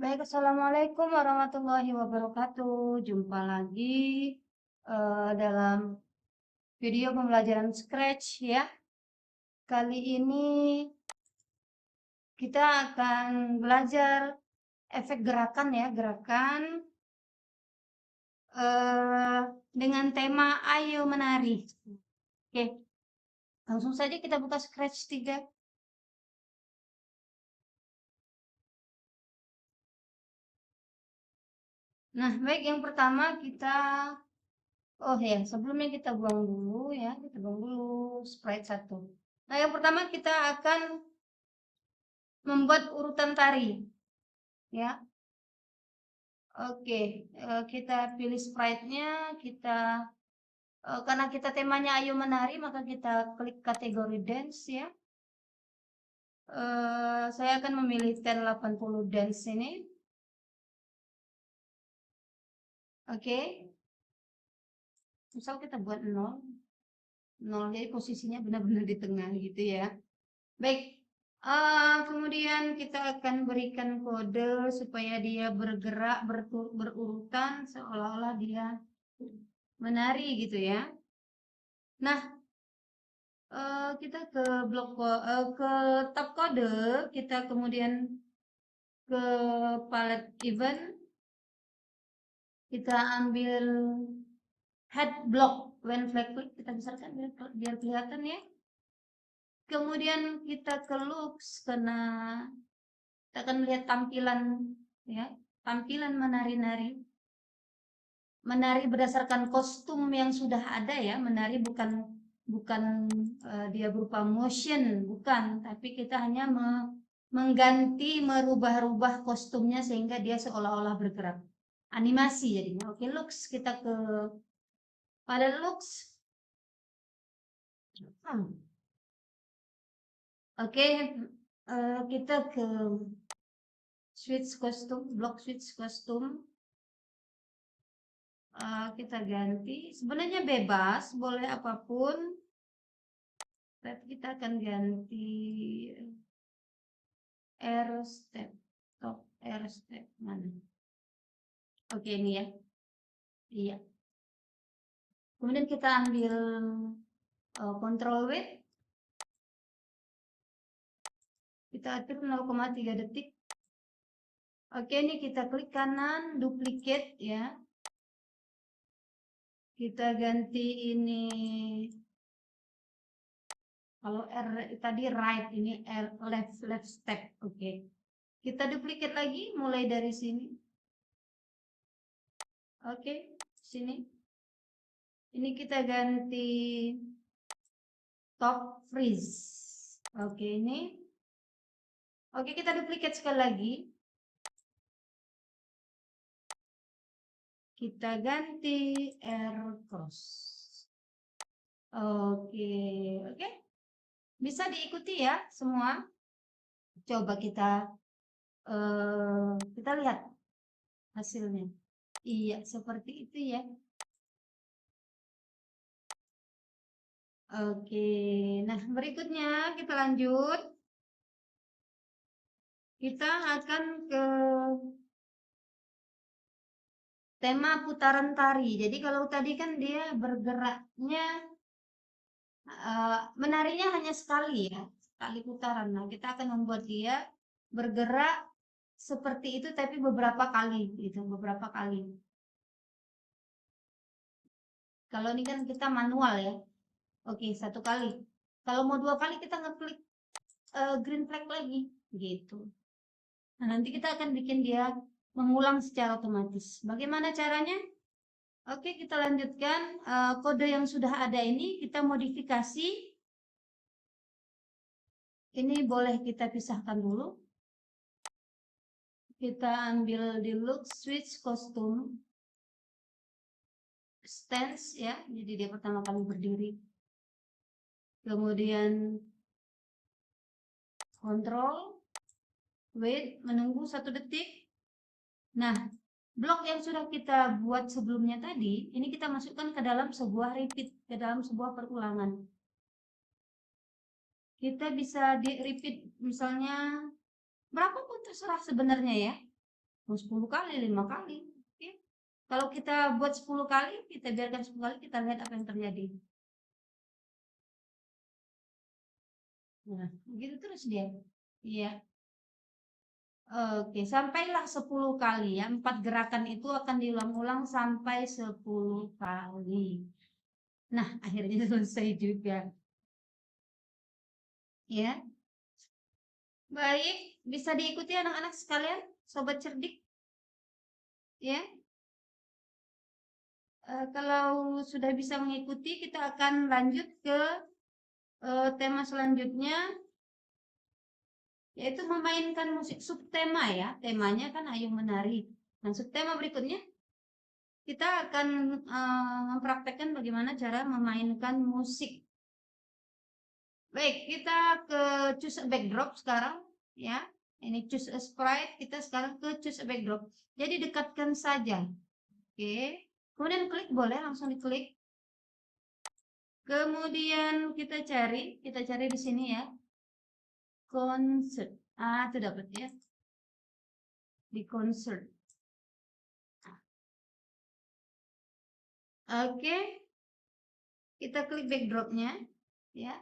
Baik, assalamualaikum warahmatullahi wabarakatuh. Jumpa lagi dalam video pembelajaran Scratch ya. Kali ini kita akan belajar efek gerakan ya, gerakan dengan tema Ayo Menari. Oke, langsung saja kita buka Scratch 3. Nah, baik, yang pertama kita sebelumnya kita buang dulu ya, kita buang dulu sprite 1. Nah, yang pertama kita akan membuat urutan tari ya. Oke, kita pilih sprite-nya, karena kita temanya Ayo Menari, maka kita klik kategori dance ya. Saya akan memilih 1080 dance ini. Oke. Misal kita buat 0. Jadi posisinya benar-benar di tengah gitu ya. Baik. Kemudian kita akan berikan kode supaya dia bergerak berurutan seolah-olah dia menari gitu ya. Nah, kita ke ke tab kode, kita kemudian ke palette event, kita ambil head block when flag click, kita besarkan biar kelihatan ya. Kemudian kita ke looks, karena kita akan melihat tampilan ya, tampilan menari berdasarkan kostum yang sudah ada ya. Menari bukan dia berupa motion, bukan, tapi kita hanya mengganti, merubah-rubah kostumnya sehingga dia seolah-olah bergerak, animasi jadinya. Oke, looks, kita pada looks. Oke, kita ke switch kostum, block switch kostum. Kita ganti, sebenarnya bebas, boleh apapun, tapi kita akan ganti air step, top air step mana? Oke, ini ya. Iya. Kemudian kita ambil control W. Kita atur 0,3 detik. Oke, ini kita klik kanan, duplicate ya. Kita ganti ini, kalau R tadi right, ini R left step. Oke. Kita duplicate lagi mulai dari sini. Oke, sini. Ini kita ganti top freeze. Oke, ini. Oke, kita duplicate sekali lagi. Kita ganti air cross. Oke, oke. Bisa diikuti ya semua. Coba kita lihat hasilnya. Iya, seperti itu ya. Oke, nah berikutnya kita lanjut. Kita akan ke tema putaran tari. Jadi kalau tadi kan dia bergeraknya, menarinya hanya sekali ya, sekali putaran. Nah, kita akan membuat dia bergerak seperti itu tapi beberapa kali gitu, beberapa kali. Kalau ini kan kita manual ya. Oke, 1 kali. Kalau mau 2 kali kita ngeklik green flag lagi gitu. Nah, nanti kita akan bikin dia mengulang secara otomatis. Bagaimana caranya? Oke, kita lanjutkan. Kode yang sudah ada ini kita modifikasi. Ini boleh kita pisahkan dulu. Kita ambil di look switch kostum stance ya, jadi dia pertama kali berdiri. Kemudian kontrol, wait, menunggu 1 detik. Nah, blok yang sudah kita buat sebelumnya tadi, ini kita masukkan ke dalam sebuah repeat, ke dalam sebuah perulangan. Kita bisa di repeat misalnya berapapun terserah sebenarnya ya. mau 10 kali, 5 kali. Oke. Kalau kita buat 10 kali, kita biarkan 10 kali, kita lihat apa yang terjadi. Nah, begitu terus dia. Iya. Oke, sampailah 10 kali ya. 4 gerakan itu akan diulang-ulang sampai 10 kali. Nah, akhirnya selesai juga. Ya. Baik, bisa diikuti anak-anak sekalian, sobat cerdik, ya. Kalau sudah bisa mengikuti, kita akan lanjut ke tema selanjutnya, yaitu memainkan musik subtema ya. Temanya kan Ayo Menari. Nah, subtema berikutnya kita akan mempraktekkan bagaimana cara memainkan musik. Baik, kita ke choose a backdrop sekarang ya. Ini choose a sprite, kita sekarang ke choose a backdrop. Jadi dekatkan saja. Oke. Kemudian klik, boleh langsung diklik. Kemudian kita cari di sini ya. Concert. Itu dapat ya. Di concert. Oke. Kita klik backdropnya ya.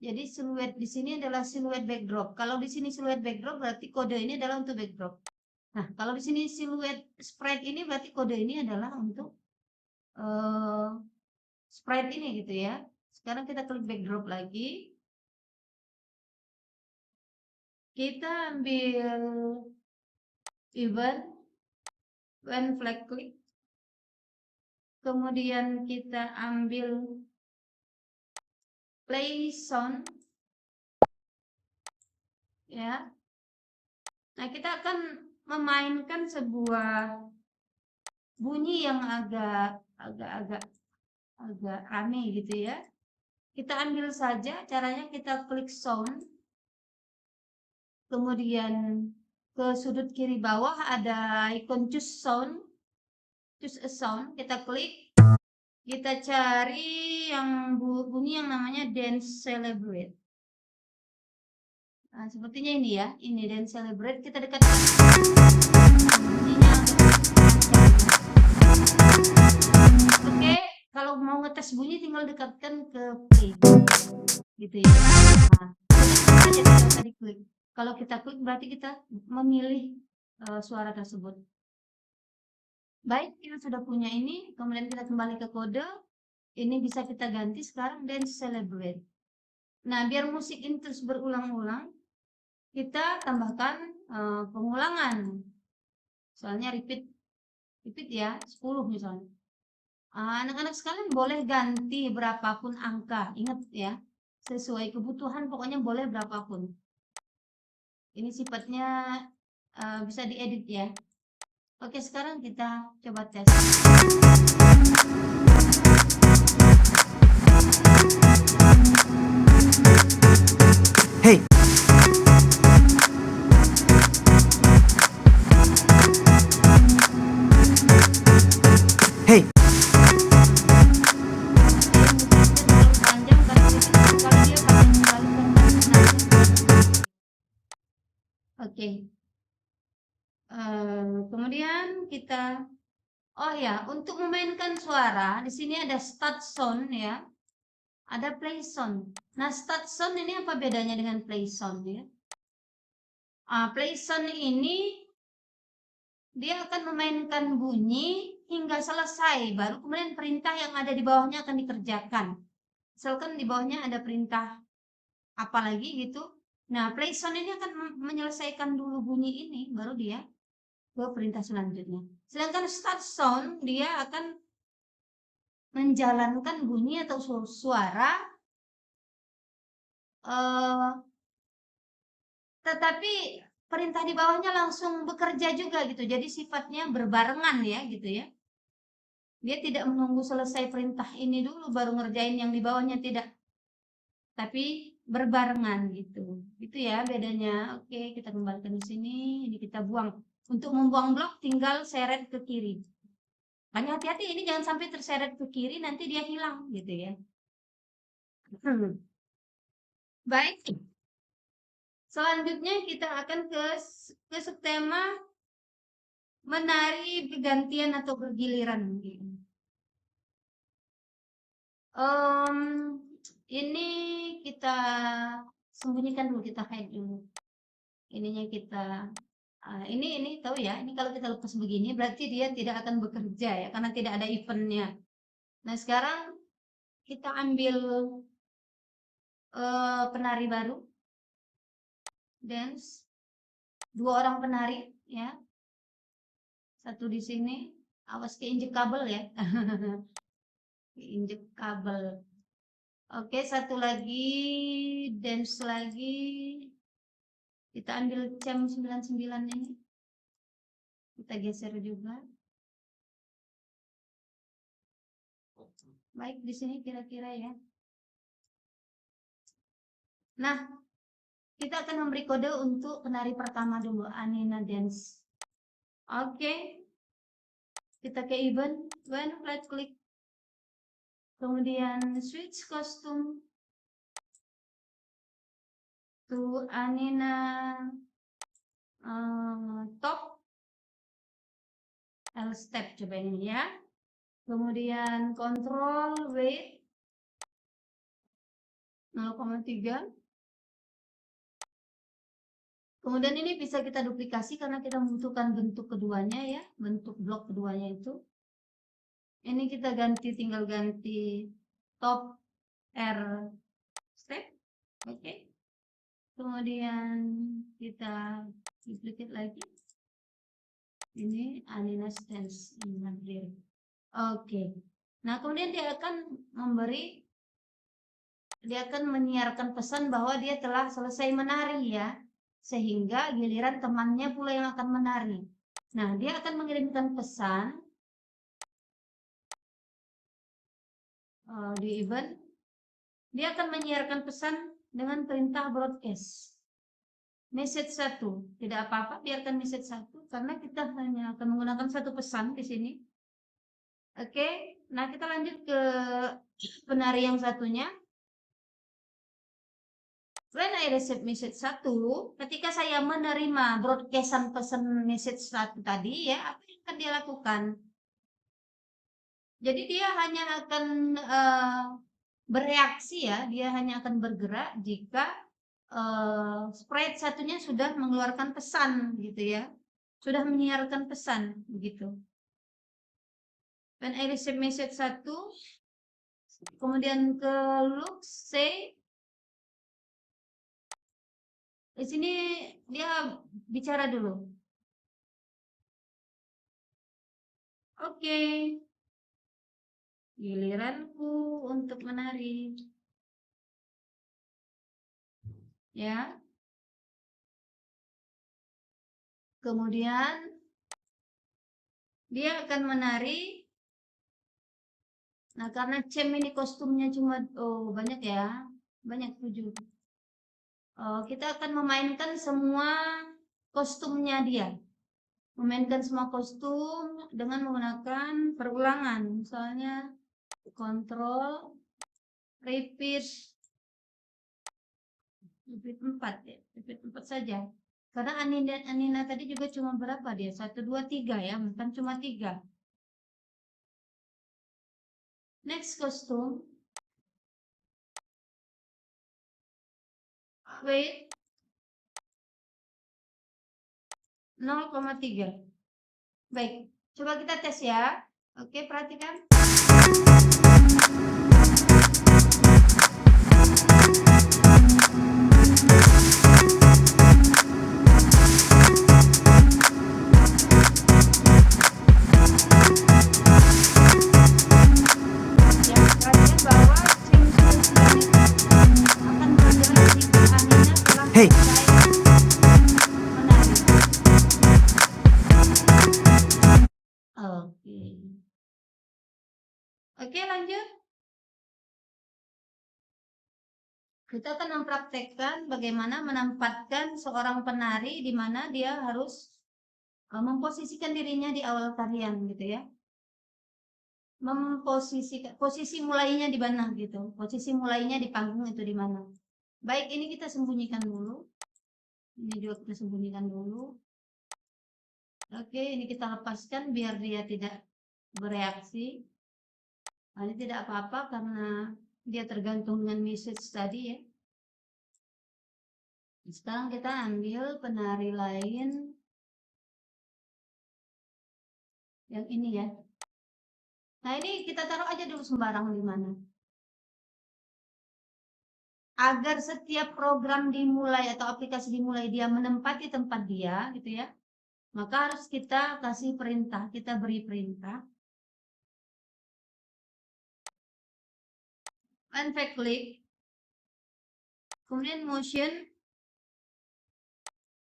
Jadi siluet di sini adalah siluet backdrop. Kalau di sini siluet backdrop berarti kode ini adalah untuk backdrop. Nah, kalau di sini siluet sprite ini berarti kode ini adalah untuk sprite ini gitu ya. Sekarang kita klik backdrop lagi. Kita ambil event when flag click. Kemudian kita ambil play sound ya. Nah, kita akan memainkan sebuah bunyi yang agak aneh gitu ya. Kita ambil saja, caranya kita klik sound. Kemudian ke sudut kiri bawah ada ikon choose sound. Choose a sound, kita klik. Kita cari yang bunyi yang namanya dance celebrate. Nah, sepertinya ini ya, ini dance celebrate. Kita dekatkan bunyinya. Oke, kalau mau ngetes bunyi tinggal dekatkan ke play, gitu ya. Nah, saja tidak usah diklik. Kalau kita klik berarti kita memilih suara tersebut. Baik, kita sudah punya ini. Kemudian kita kembali ke kode. Ini bisa kita ganti sekarang dance celebrate. Nah, biar musik ini terus berulang-ulang, kita tambahkan pengulangan. Soalnya repeat ya, 10 misalnya. Anak-anak sekalian boleh ganti berapapun angka. Ingat ya, sesuai kebutuhan pokoknya boleh berapapun. Ini sifatnya bisa diedit ya. Oke, sekarang kita coba tes. Hey. Hey. Oke. Kemudian kita untuk memainkan suara di sini ada start sound ya. Ada play sound. Nah, start sound ini apa bedanya dengan play sound ya? Play sound ini dia akan memainkan bunyi hingga selesai, baru kemudian perintah yang ada di bawahnya akan dikerjakan. Misalkan di bawahnya ada perintah apa lagi gitu. Nah, play sound ini akan menyelesaikan dulu bunyi ini, baru dia ke perintah selanjutnya. Sedangkan start sound dia akan menjalankan bunyi atau suara tetapi perintah di bawahnya langsung bekerja juga gitu. Jadi sifatnya berbarengan ya gitu ya. Dia tidak menunggu selesai perintah ini dulu baru ngerjain yang di bawahnya, tidak. Tapi berbarengan gitu. Itu ya bedanya. Oke, kita kembalikan di sini. Ini kita buang. Untuk membuang blok tinggal seret ke kiri. Hanya hati-hati ini jangan sampai terseret ke kiri nanti dia hilang gitu ya. Baik. Selanjutnya kita akan ke subtema menari bergantian atau bergiliran mungkin. Ini kita sembunyikan dulu, kita hide dulu. Ininya kita ini tahu ya, ini kalau kita lepas begini berarti dia tidak akan bekerja ya, karena tidak ada eventnya. Nah sekarang kita ambil penari baru, dance, 2 orang penari ya, satu di sini, awas keinjek kabel ya. Keinjek kabel. Oke, satu lagi dance lagi, kita ambil jam 99 ini, kita geser juga. Baik, di sini kira-kira ya. Nah, kita akan memberi kode untuk penari pertama dulu, Anina Dance. Oke. Kita ke event, right click. Kemudian switch costume to Anina top L step, coba ini ya. Kemudian control weight 0,3. Kemudian ini bisa kita duplikasi karena kita membutuhkan bentuk keduanya ya, bentuk blok keduanya itu. Ini kita ganti, tinggal ganti top R step, oke. Kemudian kita duplicate lagi. Ini Anina stance ini. Oke. Nah, kemudian dia akan menyiarkan pesan bahwa dia telah selesai menari ya. Sehingga giliran temannya pula yang akan menari. Nah, dia akan mengirimkan pesan di event. Dia akan menyiarkan pesan dengan perintah broadcast. Message 1, tidak apa-apa, biarkan message 1 karena kita hanya akan menggunakan satu pesan di sini. Oke, nah kita lanjut ke penari yang satunya. When I receive message 1, ketika saya menerima broadcastan pesan message 1 tadi ya, apa yang akan dia lakukan? Jadi dia hanya akan bereaksi ya, dia hanya akan bergerak jika sprite satunya sudah mengeluarkan pesan gitu ya, sudah menyiarkan pesan begitu. When I receive message 1, kemudian ke look, say, di sini dia bicara dulu. Oke, giliranku untuk menari ya. Kemudian dia akan menari. Nah, karena Cem ini kostumnya cuma banyak ya, banyak 7. Kita akan memainkan semua kostumnya dia. Memainkan semua kostum dengan menggunakan perulangan. Misalnya control, repeat 4 ya, repeat 4 saja. Karena Anina tadi juga cuma berapa dia? 1, 2, 3 ya, bukan cuma 3. Next kostum. Weight 0,3. Baik, coba kita tes ya. Oke, perhatikan. Hey. Oke, lanjut. Kita akan mempraktekkan bagaimana menempatkan seorang penari di mana dia harus memposisikan dirinya di awal tarian gitu ya. Memposisikan, posisi mulainya di mana gitu. Posisi mulainya di panggung itu di mana. Baik, ini kita sembunyikan dulu. Ini juga kita sembunyikan dulu. Oke, ini kita lepaskan biar dia tidak bereaksi. Nah, ini tidak apa-apa karena dia tergantung dengan message tadi ya. Sekarang kita ambil penari lain yang ini ya. Nah, ini kita taruh aja dulu sembarang di mana. Agar setiap program dimulai atau aplikasi dimulai dia menempati tempat dia gitu ya. Maka harus kita kasih perintah, kita beri perintah. Right click, kemudian motion,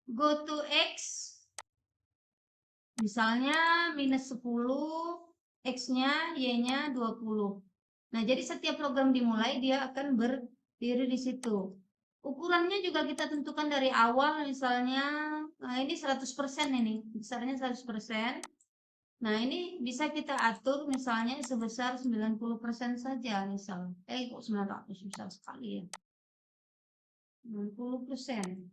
go to X, misalnya -10, X-nya, Y-nya 20. Nah, jadi setiap program dimulai dia akan berdiri di situ. Ukurannya juga kita tentukan dari awal, misalnya, nah ini 100% ini, besarnya 100%. Nah, ini bisa kita atur misalnya sebesar 90% saja, misal. Kok 900, besar sekali ya. 90%.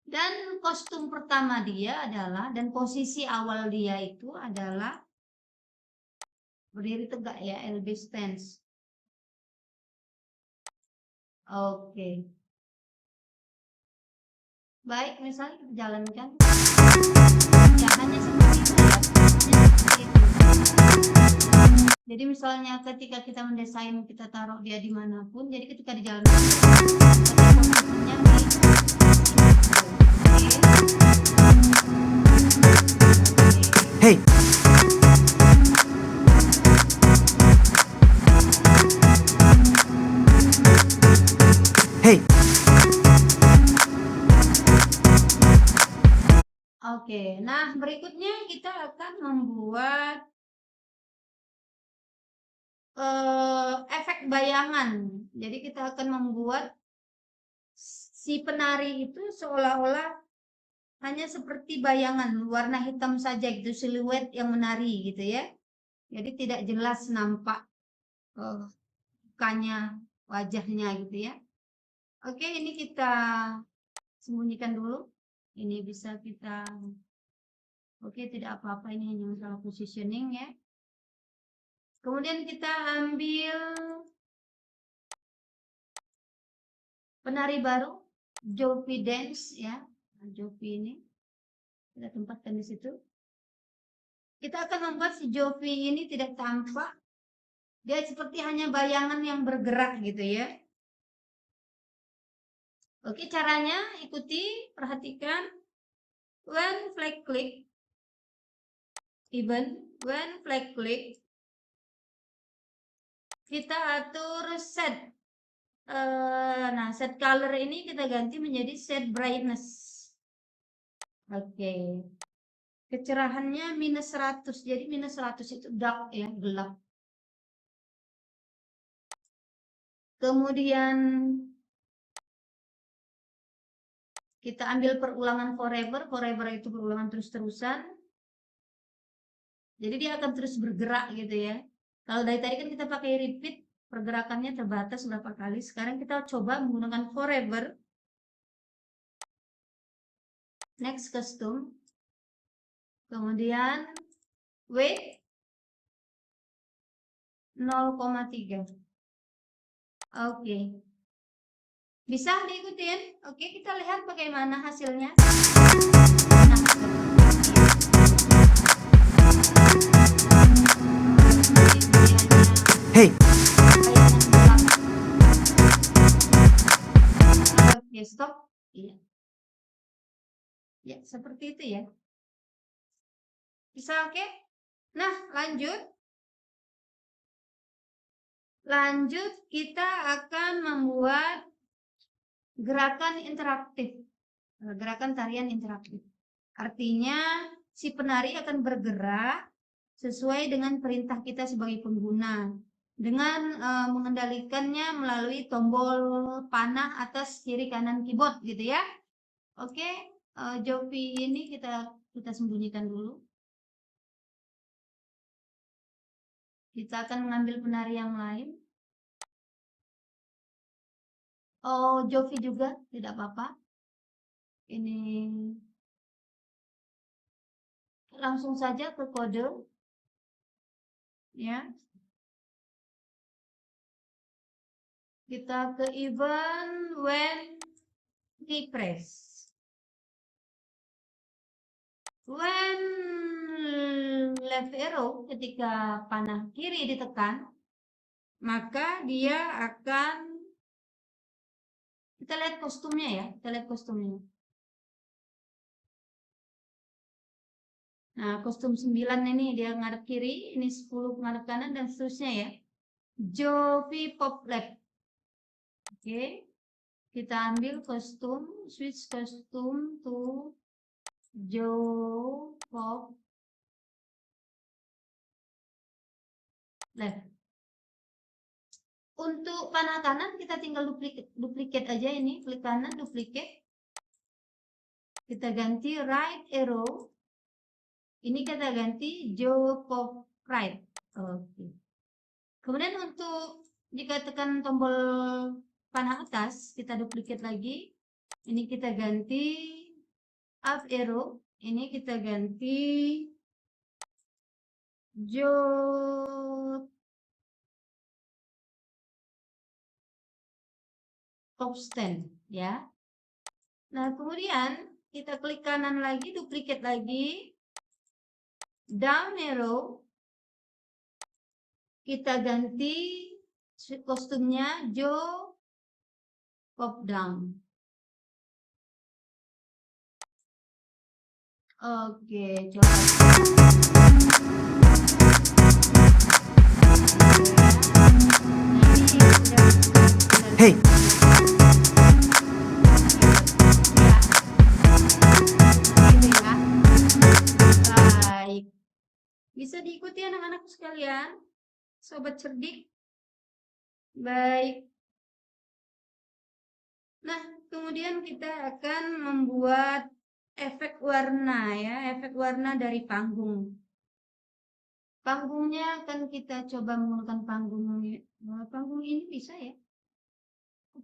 Dan kostum pertama dia adalah, dan posisi awal dia itu adalah berdiri tegak ya, LB stance. Oke. Baik, misalnya kita jalankan. Ya, hanya seperti itu ya. Hanya seperti itu. Jadi misalnya ketika kita mendesain, kita taruh dia dimanapun, jadi ketika dijalankan, posisinya di Hey, hey, Oke, nah berikutnya kita akan membuat efek bayangan. Jadi kita akan membuat si penari itu seolah-olah hanya seperti bayangan warna hitam saja gitu, siluet yang menari gitu ya. Jadi tidak jelas nampak mukanya, wajahnya gitu ya. Oke, ini kita sembunyikan dulu. Ini bisa kita, oke, tidak apa-apa, ini hanya masalah positioning ya. Kemudian kita ambil penari baru, Jovi Dance ya. Nah, Jovi ini kita tempatkan di situ. Kita akan membuat si Jovi ini tidak tampak. Dia seperti hanya bayangan yang bergerak gitu ya. Oke, caranya ikuti, perhatikan. When flag click, even when flag click, kita atur set. Nah, set color ini kita ganti menjadi set brightness. Oke. Kecerahannya -100. Jadi -100 itu dark ya, gelap. Kemudian kita ambil perulangan forever. Forever itu perulangan terus-terusan. Jadi dia akan terus bergerak gitu ya. Kalau dari tadi kan kita pakai repeat, pergerakannya terbatas berapa kali. Sekarang kita coba menggunakan forever. Next custom. Kemudian weight 0,3. Oke. Bisa diikutin? Oke, kita lihat bagaimana hasilnya. Nah, hey, Oke, stop. Iya. Ya, seperti itu ya. Bisa oke? Nah, lanjut. Lanjut, kita akan membuat gerakan interaktif. Gerakan tarian interaktif. Artinya, si penari akan bergerak sesuai dengan perintah kita sebagai pengguna. Dengan mengendalikannya melalui tombol panah atas kiri kanan keyboard gitu ya. Oke, Jovi ini kita sembunyikan dulu. Kita akan mengambil penari yang lain. Oh, Jovi juga tidak apa-apa. Ini langsung saja ke kode, ya. Kita ke event when key press. When left arrow, ketika panah kiri ditekan, maka dia akan, kita lihat kostumnya ya, kita lihat kostumnya. Nah, kostum 9 ini dia ngadep kiri, ini 10 ngadep kanan, dan seterusnya ya. Jovi Pop Lab. Oke, kita ambil kostum, switch kostum to Joe Pop Lab. Untuk panah kanan kita tinggal duplikat aja ini, klik kanan, duplikat. Kita ganti right arrow. Ini kita ganti Joe Pop Right. Oke. Kemudian untuk jika tekan tombol panah atas, kita duplikat lagi. Ini kita ganti up arrow. Ini kita ganti Joe Top Stand ya. Nah, kemudian kita klik kanan lagi, duplikat lagi, down arrow, kita ganti kostumnya Joe Pop Down. Oke, coba. Hey. Baik. Bisa diikuti anak-anakku sekalian, sobat cerdik. Baik. Nah, kemudian kita akan membuat efek warna ya, efek warna dari panggung. Panggungnya akan kita coba menggunakan panggung ini bisa ya.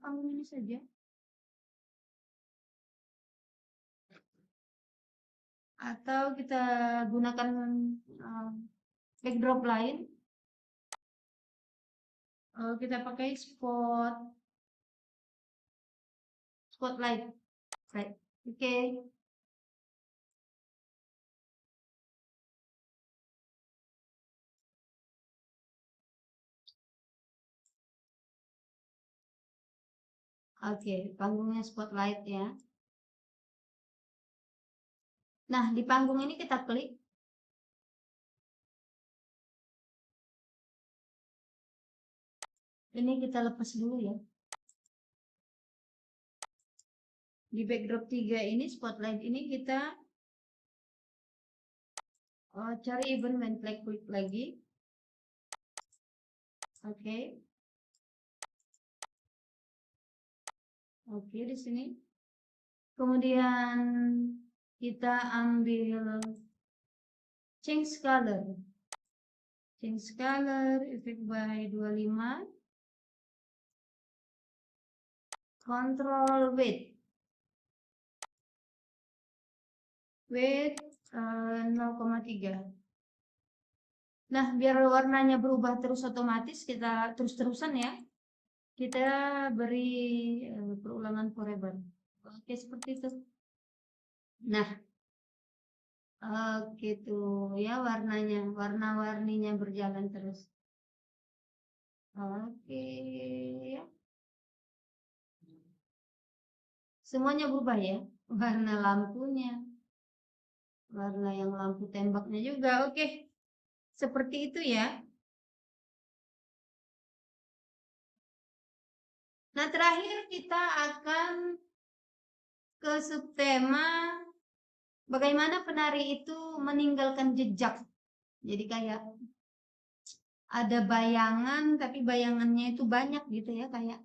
Panggung ini saja. Atau kita gunakan backdrop lain. Kita pakai spotlight. Right. Oke. Oke, panggungnya spotlight ya. Nah, di panggung ini kita klik. Ini kita lepas dulu ya. Di backdrop 3 ini, spotlight ini kita cari event when flag klik lagi. Oke. Oke, di sini. Kemudian kita ambil change color. Change color, effect by 25. Control weight. Weight 0,3. Nah, biar warnanya berubah terus otomatis, kita terus-terusan ya. Kita beri perulangan forever. Oke, seperti itu. Nah, gitu ya warnanya, warna-warninya berjalan terus. Oke, ya. Semuanya berubah ya, warna lampunya, warna yang lampu tembaknya juga. Oke, seperti itu ya. Nah, terakhir kita akan ke subtema bagaimana penari itu meninggalkan jejak. Jadi kayak ada bayangan, tapi bayangannya itu banyak gitu ya, kayak.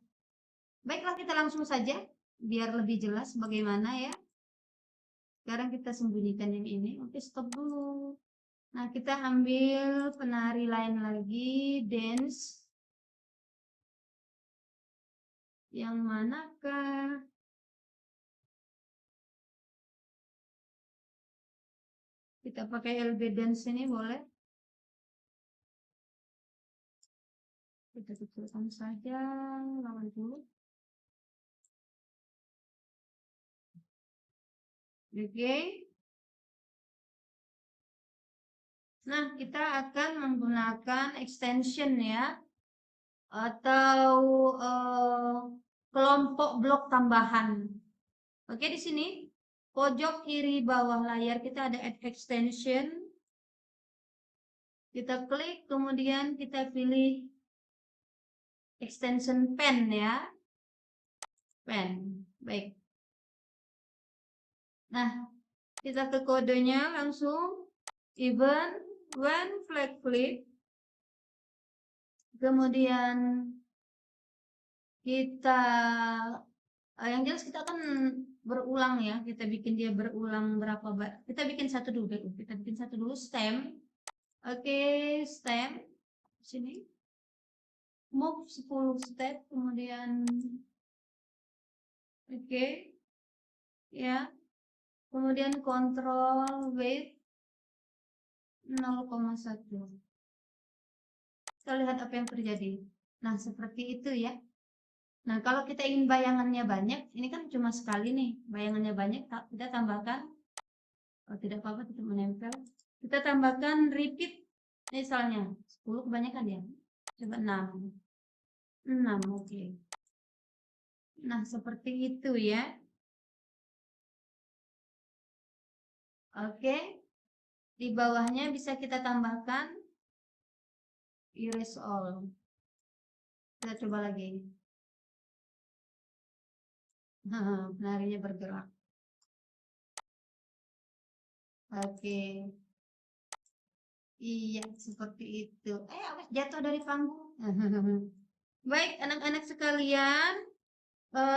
Baiklah, kita langsung saja biar lebih jelas bagaimana ya. Sekarang kita sembunyikan yang ini. Oke, stop dulu. Nah, kita ambil penari lain lagi, dance. Yang manakah? Kita pakai LB Dance ini boleh. Kita kecilkan saja, lawan dulu. Oke. Nah, kita akan menggunakan extension ya, atau kelompok blok tambahan. Oke, di sini pojok kiri bawah layar kita ada add extension. Kita klik, kemudian kita pilih extension pen ya. Pen. Baik. Nah, kita ke kodenya langsung even when flag flip. Kemudian kita yang jelas kita akan berulang ya, kita bikin dia berulang berapa kita bikin satu dulu, kita bikin satu dulu stem. Oke, stem sini move 10 step, kemudian oke ya, kemudian control weight 0,1. kita lihat apa yang terjadi. Nah, seperti itu ya. Nah, kalau kita ingin bayangannya banyak, ini kan cuma sekali nih, bayangannya banyak, kita tambahkan, oh tidak apa-apa, tetap menempel. Kita tambahkan repeat, misalnya 10 kebanyakan ya, coba 6, oke. Nah, seperti itu ya. Oke, di bawahnya bisa kita tambahkan erase all. Kita coba lagi. Penarinya bergerak. Oke. Iya, seperti itu. Awas jatuh dari panggung. Baik, anak-anak sekalian,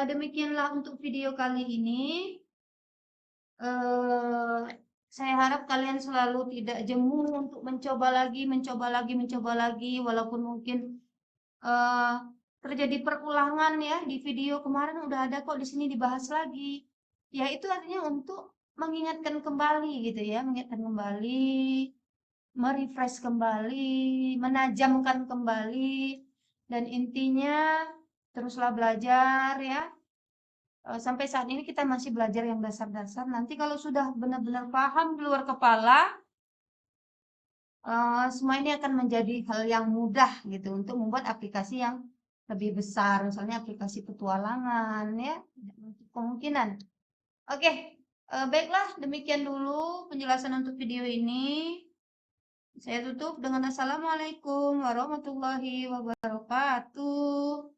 demikianlah untuk video kali ini. Saya harap kalian selalu tidak jemu untuk mencoba lagi, walaupun mungkin terjadi perulangan ya di video kemarin udah ada kok, di sini dibahas lagi. Ya itu artinya untuk mengingatkan kembali gitu ya, mengingatkan kembali, merefresh kembali, menajamkan kembali, dan intinya teruslah belajar ya. Sampai saat ini kita masih belajar yang dasar-dasar. Nanti kalau sudah benar-benar paham di luar kepala, semua ini akan menjadi hal yang mudah gitu untuk membuat aplikasi yang lebih besar, misalnya aplikasi petualangan ya, kemungkinan. Oke, baiklah, demikian dulu penjelasan untuk video ini. Saya tutup dengan assalamualaikum warahmatullahi wabarakatuh.